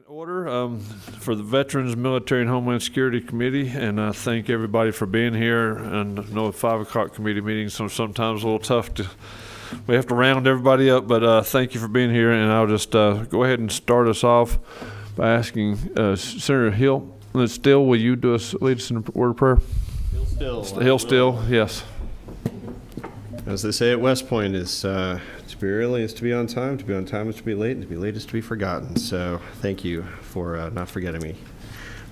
Order for the Veterans, Military, and Homeland Security Committee, and I thank everybody for being here. And I know 5 o'clock committee meetings are sometimes a little tough we have to round everybody up, but thank you for being here. And I'll just go ahead and start us off by asking Senator Hill, will you lead us in a word of prayer? Hill Still, yes. As they say at West Point, is to be early is to be on time is to be late, and to be late is to be forgotten. So thank you for not forgetting me.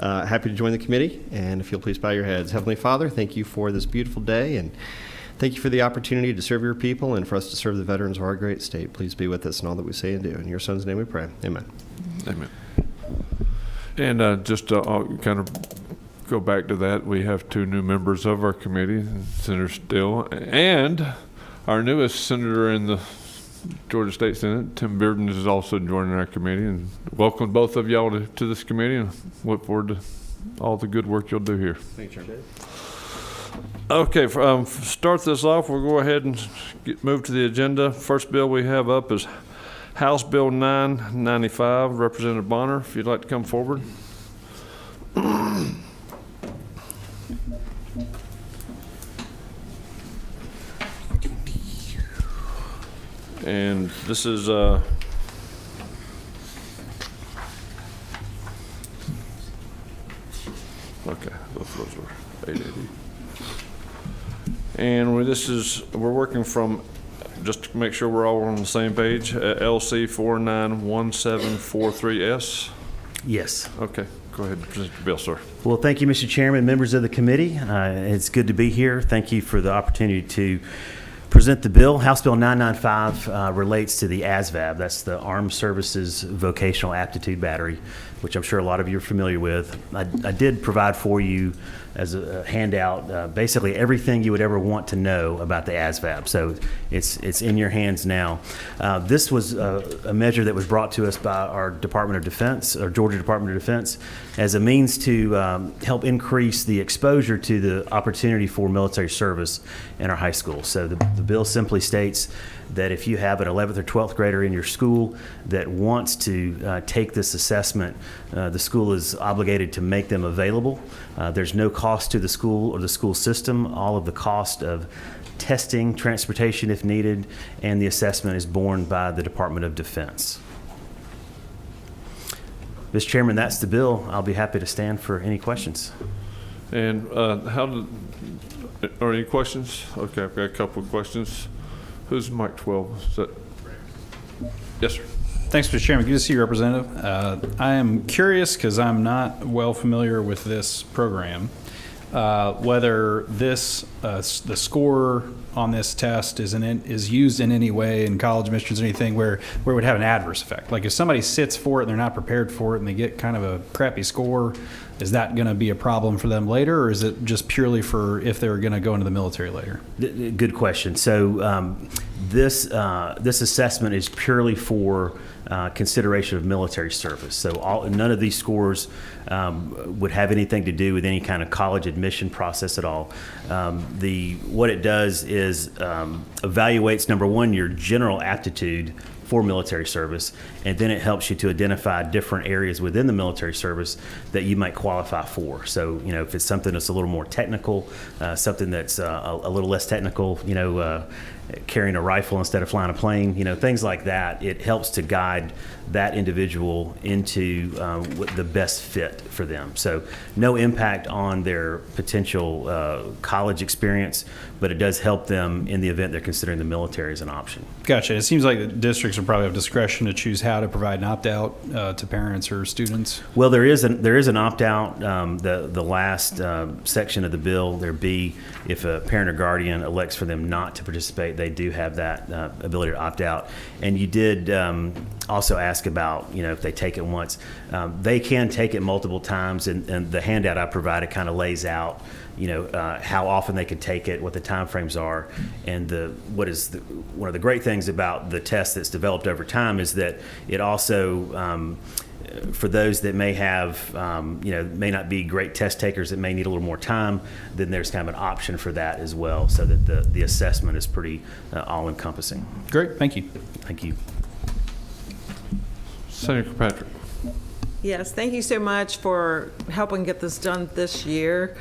Happy to join the committee, and if you'll please bow your heads. Heavenly Father, thank you for this beautiful day, and thank you for the opportunity to serve your people and for us to serve the veterans of our great state. Please be with us in all that we say and do. In your Son's name we pray. Amen. Amen. And just I'll kind of go back to that. We have 2 new members of our committee, Senator Still and our newest senator in the Georgia State Senate, Tim Bearden, is also joining our committee. And welcome both of y'all to this committee, and look forward to all the good work you'll do here. Thanks, Chair. Okay, start this off. We'll go ahead and move to the agenda. First bill we have up is House Bill 995. Representative Bonner, if you'd like to come forward. And this is okay, both of those were 880. And we're working from, just to make sure we're all on the same page, LC 491743S. Yes. Okay, go ahead and present your bill, sir. Well, thank you, Mr. Chairman, members of the committee. It's good to be here. Thank you for the opportunity to present the bill. House Bill 995 relates to the ASVAB. That's the Armed Services Vocational Aptitude Battery, which I'm sure a lot of you are familiar with. I did provide for you as a handout basically everything you would ever want to know about the ASVAB. So it's in your hands now. This was a measure that was brought to us by our Department of Defense, or Georgia Department of Defense, as a means to help increase the exposure to the opportunity for military service in our high schools. So the bill simply states that if you have an 11th or 12th grader in your school that wants to take this assessment, the school is obligated to make them available. There's no cost to the school or the school system. All of the cost of testing, transportation if needed, and the assessment is borne by the Department of Defense. Mr. Chairman, that's the bill. I'll be happy to stand for any questions. And are any questions? Okay, I've got a couple of questions. Who's Mike 12? Is that? Yes, sir. Thanks, Mr. Chairman. Good to see you, Representative. I am curious, because I'm not well familiar with this program, whether this the score on this test is used in any way in college admissions or anything where it would have an adverse effect. Like if somebody sits for it and they're not prepared for it and they get kind of a crappy score, is that going to be a problem for them later, or is it just purely for if they're going to go into the military later? Good question. So this assessment is purely for consideration of military service. So none of these scores would have anything to do with any kind of college admission process at all. What it does is evaluates, number one, your general aptitude for military service, and then it helps you to identify different areas within the military service that you might qualify for. So, if it's something that's a little more technical, something that's a little less technical, carrying a rifle instead of flying a plane, things like that, it helps to guide that individual into the best fit for them. So no impact on their potential college experience, but it does help them in the event they're considering the military as an option. Gotcha. It seems like the districts will probably have discretion to choose how to provide an opt-out to parents or students. Well, there is an opt-out. The last section of the bill, there be, if a parent or guardian elects for them not to participate, they do have that ability to opt out. And you did also ask about, if they take it once. They can take it multiple times, and the handout I provided kind of lays out how often they can take it, what the time frames are, and one of the great things about the test that's developed over time is that it also for those that may have may not be great test takers that may need a little more time, then there's kind of an option for that as well, so that the assessment is pretty all-encompassing. Great, thank you. Thank you. Senator Kirkpatrick. Yes, thank you so much for helping get this done this year.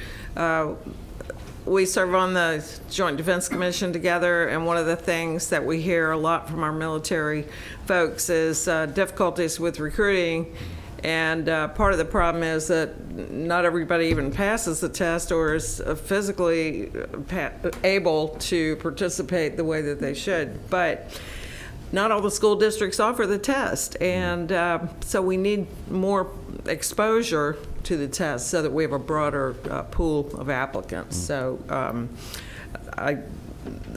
We serve on the Joint Defense Commission together, and one of the things that we hear a lot from our military folks is difficulties with recruiting. And part of the problem is that not everybody even passes the test or is physically able to participate the way that they should. But not all the school districts offer the test, and so we need more exposure to the test so that we have a broader pool of applicants. So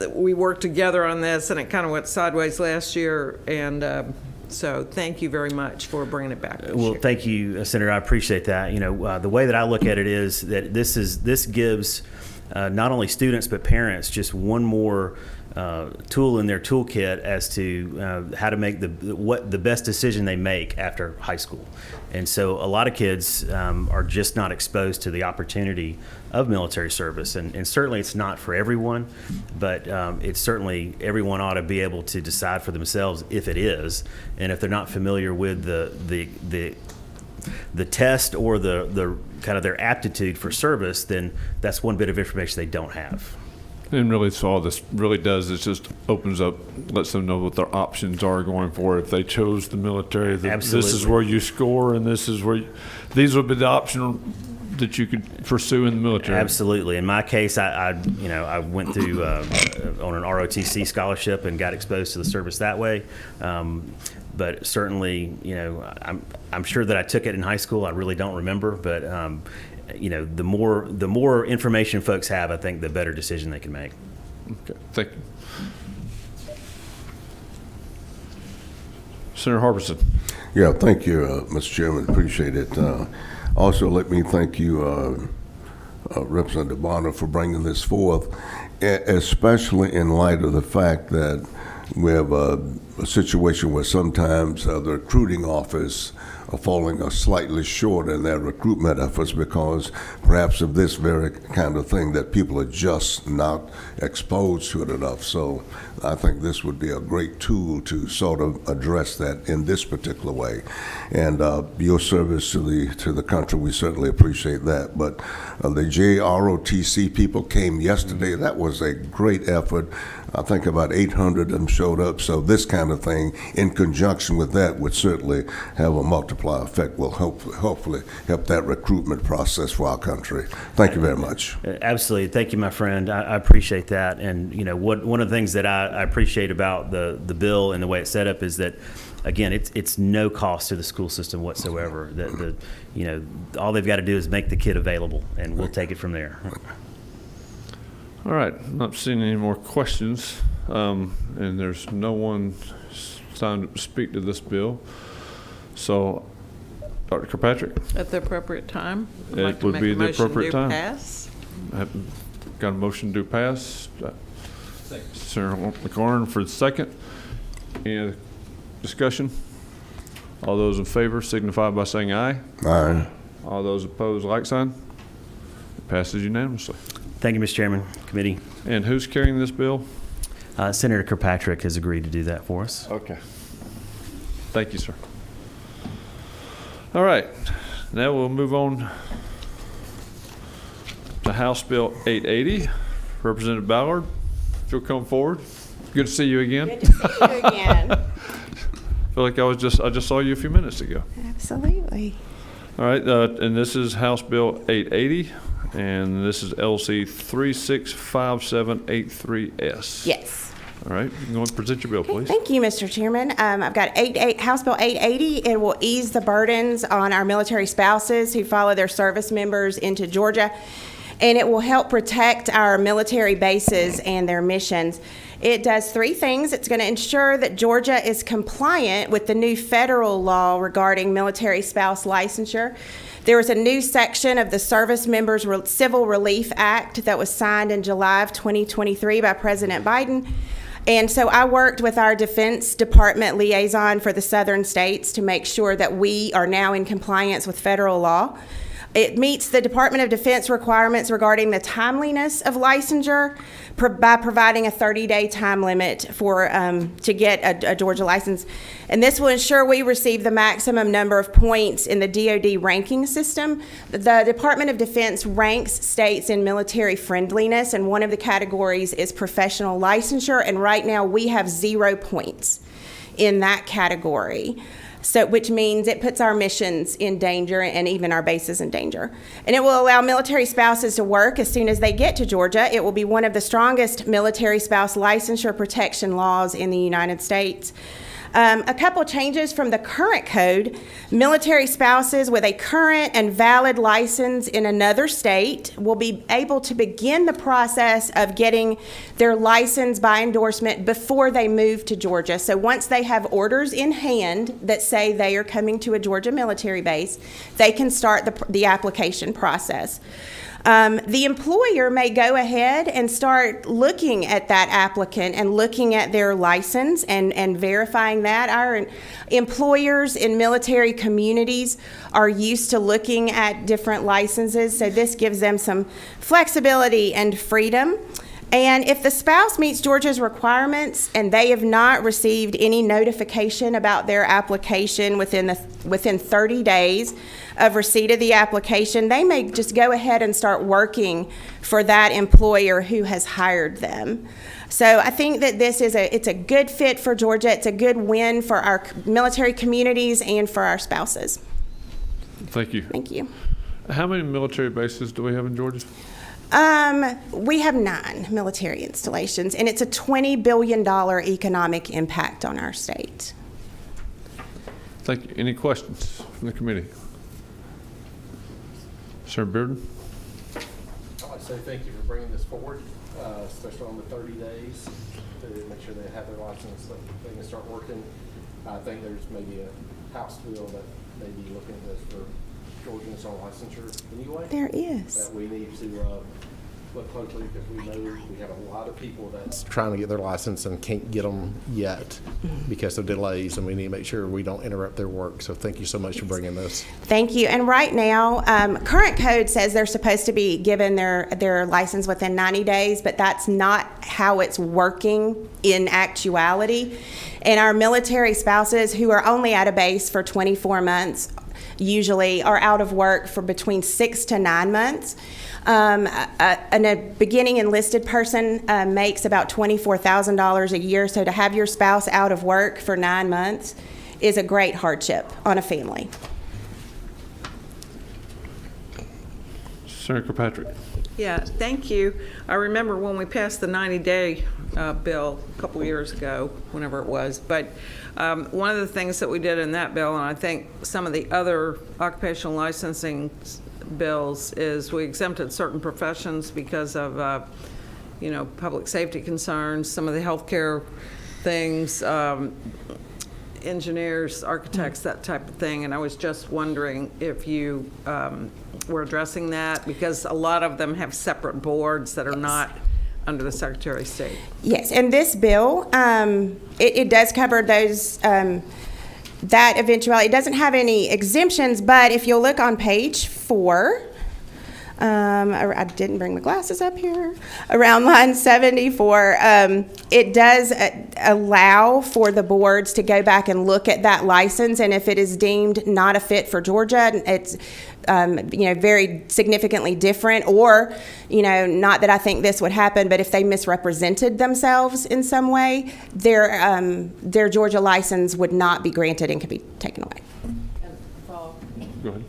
we worked together on this, and it kind of went sideways last year, and so thank you very much for bringing it back this Well, year. thank you, Senator. I appreciate that. You know, the way that I look at it is that this gives not only students but parents just one more tool in their toolkit as to how to make the best decision they make after high school. And so a lot of kids are just not exposed to the opportunity of military service, and certainly it's not for everyone, but it's certainly everyone ought to be able to decide for themselves if it is, and if they're not familiar with the test or the kind of their aptitude for service, then that's one bit of information they don't have. And really, so all this really does is just opens up, lets them know what their options are going forward. If they chose the military, this is Absolutely. where you score, and this is where these would be the option that you could pursue in the military. Absolutely. In my case, I went through on an ROTC scholarship and got exposed to the service that way. But certainly, I'm sure that I took it in high school. I really don't remember, but the more information folks have, I think the better decision they can make. Okay, thank you. Senator Harbison. Yeah, thank you, Mr. Chairman. Appreciate it. Also, let me thank you, Representative Bonner, for bringing this forth, especially in light of the fact that we have a situation where sometimes the recruiting office are falling slightly short in their recruitment efforts because perhaps of this very kind of thing, that people are just not exposed to it enough. So I think this would be a great tool to sort of address that in this particular way. And your service to the country, we certainly appreciate that. But the JROTC people came yesterday. That was a great effort. I think about 800 of them showed up. So this kind of thing, in conjunction with that, would certainly have a multiplier effect. Will hopefully help that recruitment process for our country. Thank you very much. Absolutely. Thank you, my friend. I appreciate that. And, one of the things that I appreciate about the bill and the way it's set up is that, again, it's no cost to the school system whatsoever. All they've got to do is make the kid available, and we'll take it from there. All right, not seeing any more questions, and there's no one signed up to speak to this bill. So, Dr. Kirkpatrick, At the appropriate time, I'd It like to would make be a the motion appropriate to time. pass. got a motion to pass. Senator McLaurin for the second. Any other discussion? All those in favor signify by saying aye. Aye. All those opposed, like sign. It passes unanimously. Thank you, Mr. Chairman, committee. And who's carrying this bill? Senator Kirkpatrick has agreed to do that for us. Okay. Thank you, sir. All right. Now we'll move on to House Bill 880. Representative Ballard, if you'll come forward. Good to see you again. Good to see you again. I feel like I just saw you a few minutes ago. Absolutely. All right, and this is House Bill 880, and this is LC 365783S. Yes. All right, you can go and present your bill, please. Thank you, Mr. Chairman. I've got House Bill 880. It will ease the burdens on our military spouses who follow their service members into Georgia, and it will help protect our military bases and their missions. It does three things. It's going to ensure that Georgia is compliant with the new federal law regarding military spouse licensure. There was a new section of the Service Members Civil Relief Act that was signed in July of 2023 by President Biden. And so I worked with our Defense Department liaison for the southern states to make sure that we are now in compliance with federal law. It meets the Department of Defense requirements regarding the timeliness of licensure by providing a 30-day time limit for to get a Georgia license. And this will ensure we receive the maximum number of points in the DoD ranking system. The Department of Defense ranks states in military friendliness, and one of the categories is professional licensure, and right now we have 0 points in that category. So, which means it puts our missions in danger and even our bases in danger. And it will allow military spouses to work as soon as they get to Georgia. It will be one of the strongest military spouse licensure protection laws in the United States. A couple changes from the current code. Military spouses with a current and valid license in another state will be able to begin the process of getting their license by endorsement before they move to Georgia. So once they have orders in hand that say they are coming to a Georgia military base, they can start the application process. The employer may go ahead and start looking at that applicant and looking at their license and verifying that. Our employers in military communities are used to looking at different licenses, so this gives them some flexibility and freedom. And if the spouse meets Georgia's requirements and they have not received any notification about their application within 30 days of receipt of the application, they may just go ahead and start working for that employer who has hired them. So I think that it's a good fit for Georgia. It's a good win for our military communities and for our spouses. Thank you. Thank you. How many military bases do we have in Georgia? We have 9 military installations, and it's a $20 billion economic impact on our state. Thank you. Any questions from the committee? Sir Bearden? I'd like to say thank you for bringing this forward, especially on the 30 days to make sure they have their license so they can start working. I think there's maybe a House bill that may be looking at this for Georgians on licensure anyway. There is. That we need to look closely because we know we have a lot of people that's trying to get their license and can't get them yet because of delays, and we need to make sure we don't interrupt their work. So thank you so much for bringing this. Thank you. And right now, current code says they're supposed to be given their license within 90 days, but that's not how it's working in actuality. And our military spouses who are only at a base for 24 months usually are out of work for between 6 to 9 months. A beginning enlisted person makes about $24,000 a year, so to have your spouse out of work for 9 months is a great hardship on a family. Senator Kirkpatrick? Yeah, thank you. I remember when we passed the 90-day bill a couple years ago, whenever it was. But one of the things that we did in that bill, and I think some of the other occupational licensing bills, is we exempted certain professions because of, public safety concerns, some of the healthcare things, engineers, architects, that type of thing. And I was just wondering if you were addressing that, because a lot of them have separate boards that are not under the Secretary of State. Yes, and this bill, it does cover those, that eventuality. It doesn't have any exemptions, but if you'll look on page 4, I didn't bring my glasses up here, around line 74, it does allow for the boards to go back and look at that license, and if it is deemed not a fit for Georgia, it's very significantly different, or, not that I think this would happen, but if they misrepresented themselves in some way, their Georgia license would not be granted and could be taken away. Go ahead.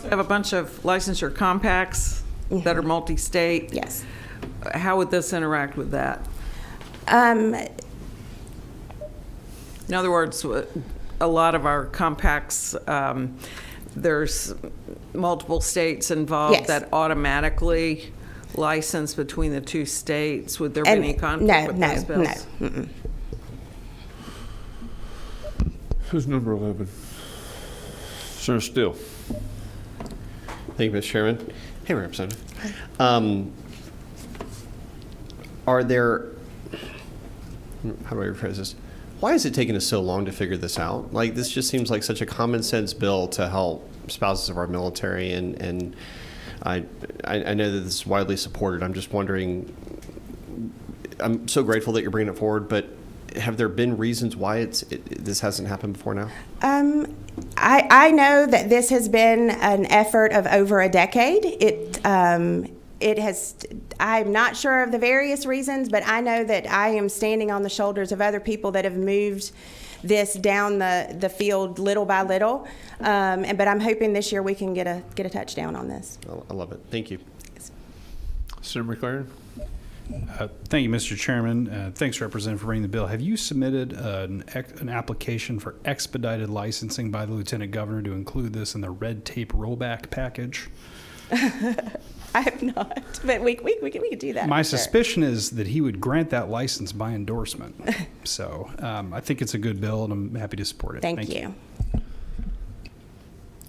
We have a bunch of licensure compacts that are multi-state. Yes. How would this interact with that? In other words, a lot of our compacts, there's multiple states involved. Yes. That automatically license between the 2 states. Would there be any conflict with those bills? No. Mm-mm. Who's number 11? Senator Steele? Thank you, Mr. Chairman. Hey, Representative. Are there, how do I rephrase this? Why is it taking us so long to figure this out? Like, this just seems like such a common sense bill to help spouses of our military, and I know that this is widely supported. I'm just wondering, I'm so grateful that you're bringing it forward, but have there been reasons why this hasn't happened before now? I know that this has been an effort of over a decade. It has, I'm not sure of the various reasons, but I know that I am standing on the shoulders of other people that have moved this down the field little by little. But I'm hoping this year we can get a touchdown on this. I love it. Thank you. Senator McLaren? Thank you, Mr. Chairman. Thanks, Representative, for bringing the bill. Have you submitted an application for expedited licensing by the Lieutenant Governor to include this in the red tape rollback package? I have not, but we could do that. My sure. suspicion is that he would grant that license by endorsement. So I think it's a good bill, and I'm happy to support it. Thank you.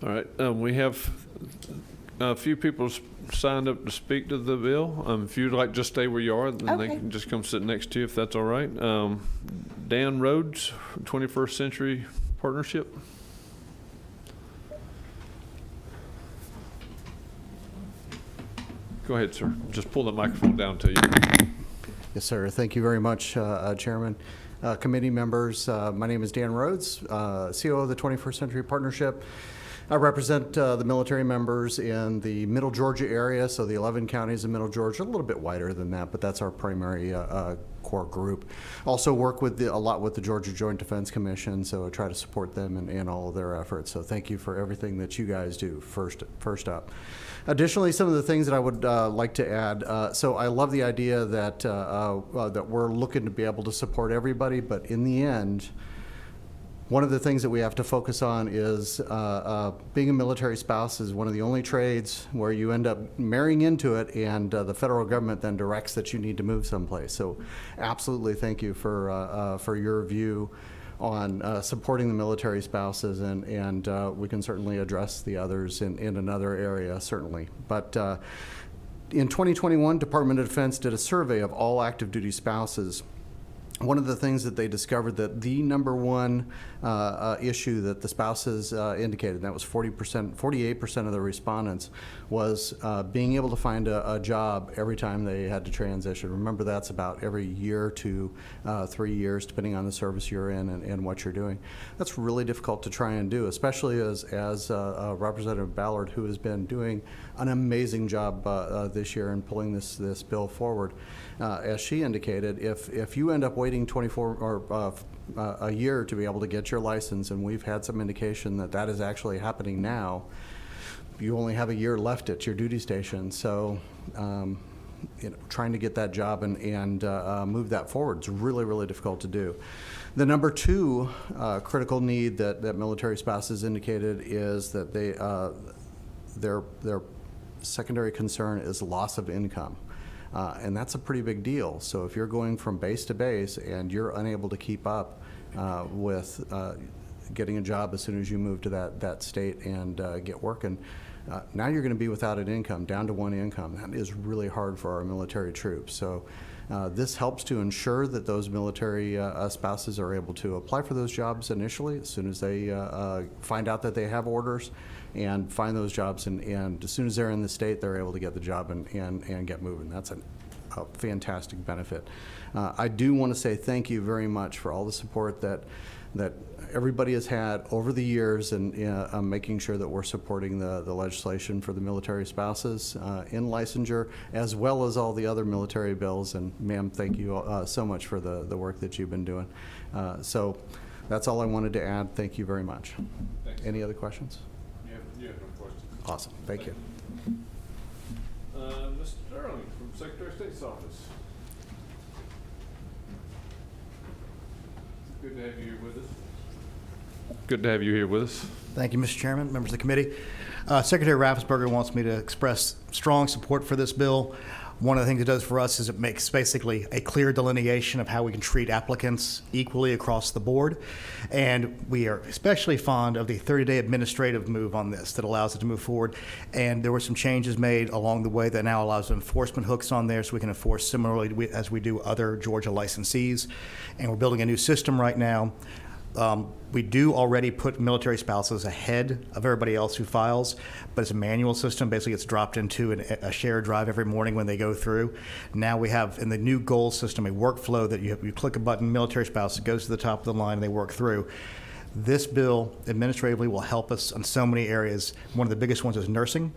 All right, we have a few people signed up to speak to the bill. If you'd like, just stay where you are, then they Okay. can just come sit next to you if that's all right. Dan Rhodes, 21st Century Partnership. Go ahead, sir. Just pull the microphone down to you. Yes, sir. Thank you very much, Chairman. Committee members, my name is Dan Rhodes, CEO of the 21st Century Partnership. I represent the military members in the Middle Georgia area, so the 11 counties in Middle Georgia, a little bit wider than that, but that's our primary core group. Also work with a lot with the Georgia Joint Defense Commission, so I try to support them in all of their efforts. So thank you for everything that you guys do, first up. Additionally, some of the things that I would like to add, so I love the idea that, that we're looking to be able to support everybody, but in the end, one of the things that we have to focus on is being a military spouse is one of the only trades where you end up marrying into it, and the federal government then directs that you need to move someplace. So absolutely thank you for your view on supporting the military spouses, and we can certainly address the others in another area, certainly. But in 2021, Department of Defense did a survey of all active duty spouses. One of the things that they discovered that the number one issue that the spouses indicated, and that was 48% of the respondents, was being able to find a job every time they had to transition. Remember, that's about every year to 3 years, depending on the service you're in and what you're doing. That's really difficult to try and do, especially as Representative Ballard, who has been doing an amazing job this year in pulling this bill forward. As she indicated, if you end up waiting 24 or a year to be able to get your license, and we've had some indication that is actually happening now, you only have a year left at your duty station. So, trying to get that job and move that forward is really, really difficult to do. The number two critical need that military spouses indicated is that their secondary concern is loss of income. And that's a pretty big deal. So if you're going from base to base and you're unable to keep up with getting a job as soon as you move to that state and get working, now you're going to be without an income, down to one income. That is really hard for our military troops. So this helps to ensure that those military spouses are able to apply for those jobs initially as soon as they find out that they have orders, and find those jobs, and as soon as they're in the state, they're able to get the job and get moving. That's a fantastic benefit. I do want to say thank you very much for all the support that everybody has had over the years, and making sure that we're supporting the legislation for the military spouses in licensure, as well as all the other military bills. And ma'am, thank you so much for the work that you've been doing. So that's all I wanted to add. Thank you very much. Thanks. Any other questions? You have no questions. Awesome. Thank you. Mr. Sterling from Secretary of State's office. Good to have you here with us. Good to have you here with us. Thank you, Mr. Chairman, members of the committee. Secretary Raffensperger wants me to express strong support for this bill. One of the things it does for us is it makes basically a clear delineation of how we can treat applicants equally across the board. And we are especially fond of the 30-day administrative move on this that allows it to move forward. And there were some changes made along the way that now allows enforcement hooks on there so we can enforce similarly as we do other Georgia licensees. And we're building a new system right now. We do already put military spouses ahead of everybody else who files, but it's a manual system. Basically, it's dropped into a shared drive every morning when they go through. Now we have, in the new goal system, a workflow that you click a button, military spouse, it goes to the top of the line, and they work through. This bill administratively will help us in so many areas. One of the biggest ones is nursing,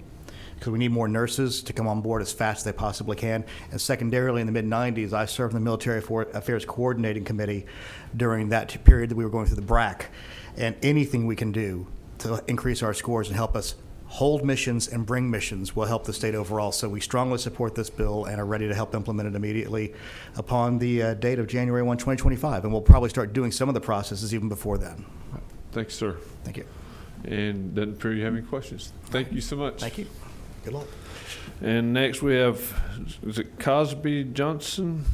because we need more nurses to come on board as fast as they possibly can. And secondarily, in the mid-'90s, I served in the Military Affairs Coordinating Committee during that period that we were going through the BRAC. And anything we can do to increase our scores and help us hold missions and bring missions will help the state overall. So we strongly support this bill and are ready to help implement it immediately upon the date of January 1, 2025. And we'll probably start doing some of the processes even before then. Thanks, sir. Thank you. And doesn't appear you have any questions. Thank you so much. Thank you. Good luck. And next we have, is it Cosby Johnson?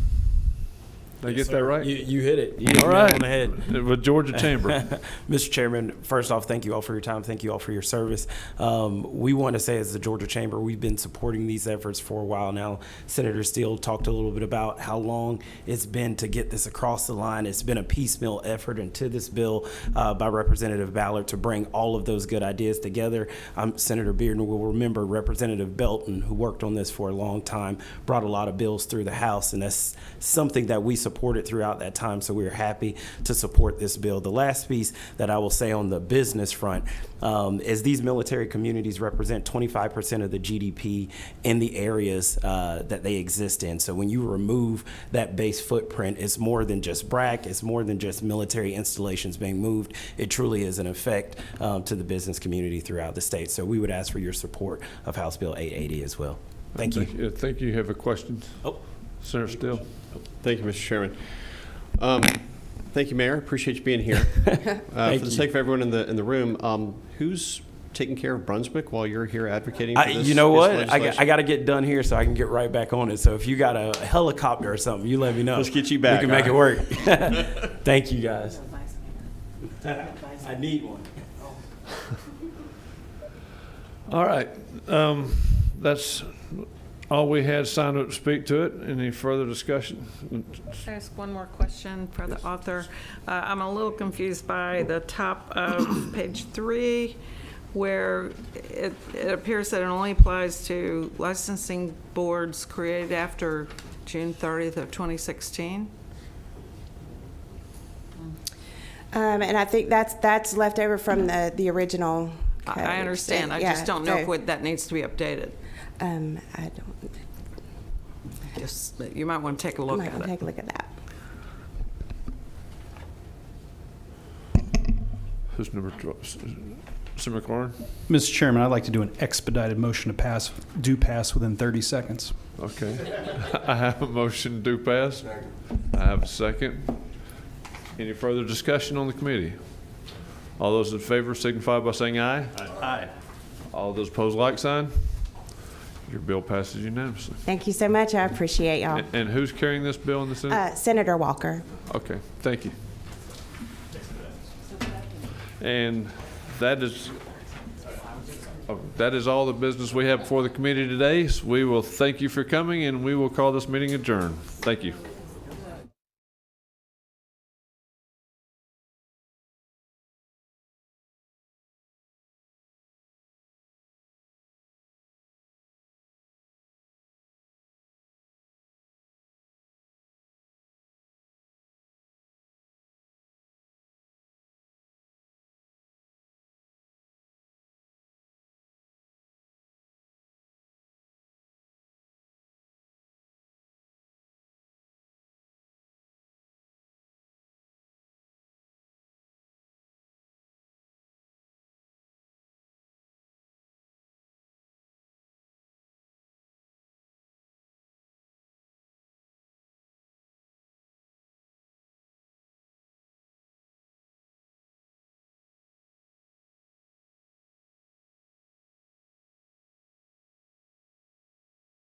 Did I get that right? You hit it. You hit All it right. on the head. With Georgia Chamber. Mr. Chairman, first off, thank you all for your time. Thank you all for your service. We want to say as the Georgia Chamber, we've been supporting these efforts for a while now. Senator Steele talked a little bit about how long it's been to get this across the line. It's been a piecemeal effort into this bill by Representative Ballard to bring all of those good ideas together. Senator Bearden will remember Representative Belton, who worked on this for a long time, brought a lot of bills through the House, and that's something that we supported throughout that time, so we're happy to support this bill. The last piece that I will say on the business front is these military communities represent 25% of the GDP in the areas that they exist in. So when you remove that base footprint, it's more than just BRAC, it's more than just military installations being moved. It truly is an effect to the business community throughout the state. So we would ask for your support of House Bill 880 as well. Thank you. I think you have a question. Oh. Senator Steele. Thank you, Mr. Chairman. Thank you, Mayor. Appreciate you being here. For the sake of everyone in the room, who's taking care of Brunswick while you're here advocating for this? You know what? legislation? I got to get done here so I can get right back on it. So if you got a helicopter or something, you let me know. Let's get you back. We can make it work. Thank you, guys. I need one. All right. That's all we had signed up to speak to it. Any further discussion? Can I ask one more question for the author? I'm a little confused by the top of page 3, where it appears that it only applies to licensing boards created after June 30th of 2016. And I think that's left over from the original code. I understand. I Yeah, just don't know so, if that needs to be updated. I don't. Just, you might want to take a I look might at want to it. take a look at that. Who's number 12? Senator McLaurin? Mr. Chairman, I'd like to do an expedited motion to pass, do pass within 30 seconds. Okay. I have a motion to pass. I have a second. Any further discussion on the committee? All those in favor signify by saying aye. Aye. All those opposed, like sign. Your bill passes unanimously. Thank you so much. I appreciate y'all. And who's carrying this bill in the Senate? Senator Walker. Okay, thank you. And that is all the business we have before the committee today. So we will thank you for coming, and we will call this meeting adjourned. Thank you.